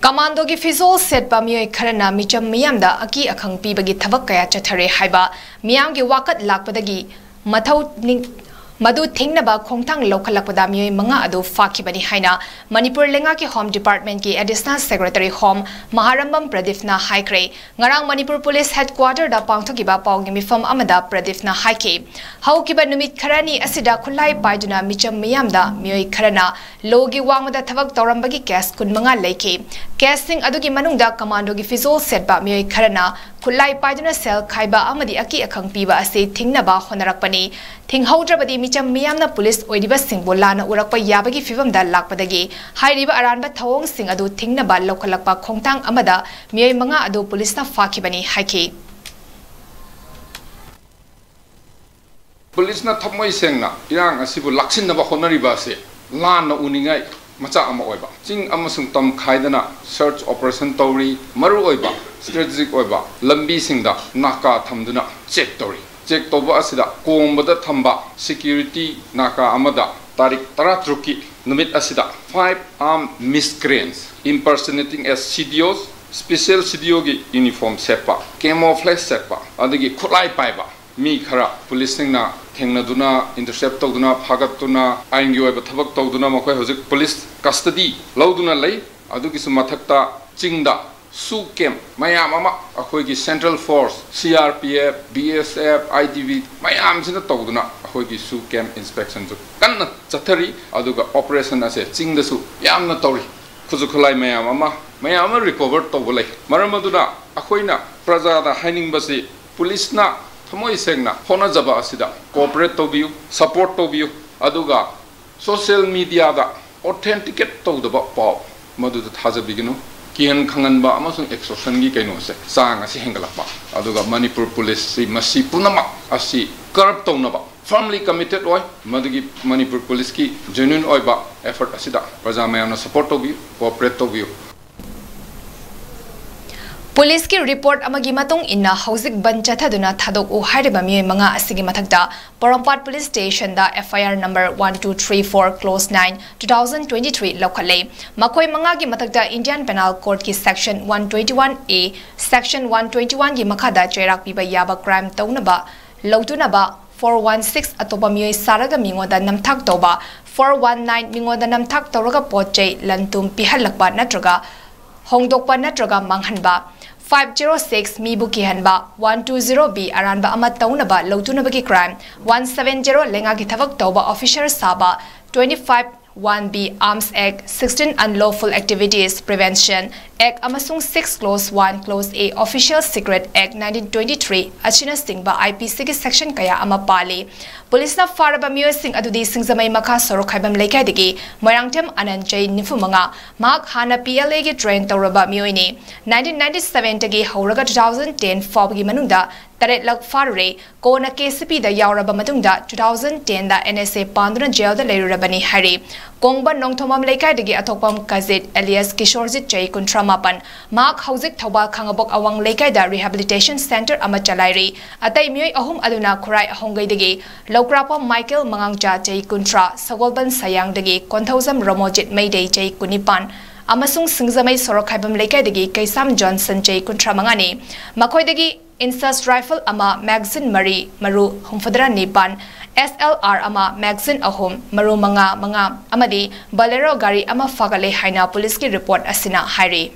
Commando gi fizol set ba mioi kharana micham miyam da aki akhang pi bagi thabak kaya chathare haiba miyam gi wakat lakpadagi mathau Madu Tingnaba Kongtang Lokalakpada Mui Manga Adu Fakibani Haina, Manipur Lengaki Home Department ki Additional Secretary Home Maharambam Pradifna Haikre, Ngarang Manipur Police Headquarter da Pangtokiba Pongimi Fam Amada Pradifna Haike, Haukiba Numit Karani Asida Kulai Baiduna Micham Miyamda, Mui Karana, Logi Wangmada Tavak Torambagi Gas Kun Manga Lake, Casting Aduki Manungda Commando Gifizol Setba Mui Karana, Kulai Baiduna Sel Kaiba Amadi Aki Akang Piba Ase Tingnaba Honarakpani, Ting Haudrabadi Micham Miyamna Police Oidiba Singbolana Urakpa Yabagi Fivam da Lakpadagi, Hairiba Aranba Tawong Sing Adu Tingnaba Lokalakpa Kongtang Amada, Miyay Manga Adu Police na Fakibani Haiki. Police na Thamoi Sengna, Irang Asibu Laksin Naba Honoriba se, Lana Uningai, Macha Ama Oiba, Sing Amasung Tam Kaidana, Search Operation Tori, Maru Oiba, Strategic Oiba, Lambi Singda, Naka Thamduna, Check Tori. Check toba asida kombada thamba security naka amada tarik taratruki numit asida 5 armed miscreants impersonating as CDOs special CDO gi uniform sepa camouflage sepa adagi khulai paiba mi khara police na thengnaduna intercept tawduna phagatuna ainggi oiba thabak tawduna makhoi hojik police custody lauduna lei adugi sumathakta chingda Su Camp, Mayam Mama, Ahogi Central Force, CRPF, BSF, ITV, Mayam Sina Toguna, Ahogi Su Camp inspection to Kana Chatari, Aduga operation as a Ching the Su, Yamna Tori, Kuzukulai Mayama, Mayama recovered Togole, Maramaduna, Ahoina, Praza, Haining Basi, Police na, Tamoi Segna, Hona Zaba Asida, cooperate to view, support to view, Aduga, social media, the authenticate to the Bob, Madu has a beginner. Kian Kanganba Amazon extortion gi kaino se sang asi hengalakba aduga Manipur police si masi punama asi curb tonaba firmly committed oi madugi Manipur police ki genuine oiba effort asida praja mayamna support to view cooperate to view Police ki report amagi matung inna hauzik ban chathaduna thadok u hairiba mi manga asigi mathakta Porompat Police Station da FIR number 1234 close 9 2023 lokale makoi manga gi mathakta Indian Penal Code ki section 121A section 121 gi makhada cherak piba yaba crime taunaba laudunaba 416 atoba mi saraga mingoda namthak toba 419 mingoda namthak toraga pochei lantum pihalakba natraga hongdokpa natraga manghanba 506 Mibuki Hanba 120B Aranba Amataunaba Lotunabaki crime 170 Lenga Gitavak Toba Officer Saba 25 1B Arms Act 16 Unlawful Activities Prevention Act Amasung 6 Clause 1 Clause A Official Secret Act 1923 Achina Singba IPC section kaya amapali Police na faraba miyo sing adudi singzamay maka sorok haibam laikadigi Moirangtem Ananjay Nifumanga Mak Hana PLA gi train tawraba miyo ini 1997 tagi hauraga 2010 fawgi manungda Taret lag farre kona KCP da yauraba matungda 2010 da NSA panduna jail da leirurabani hari Kongba nongthomam laikadigi atokpam Kazit alias Kishorjit Jay Kuntramapan Mak Hauzik Thoba Khangabok Awang Laikada Rehabilitation Center ama chalairi Atay miyoy ahum aduna khurai ahongaidagi Lokrapa Michael Mangangja Jay Kuntra Sagolban Sayang dagi Konthozam Ramojit Mayday Jay Kunipan Amasung Singzamay Sorokhaibam Laikadagi Kaisam Johnson Jay Kuntra Mangani Makoidagi Incest Rifle ama Magazine Mari Maru Humfadra Nipan SLR ama Magazine Ahum Maru Manga Amadi Balero Gari ama Fagale Haina Police ki report asina hairi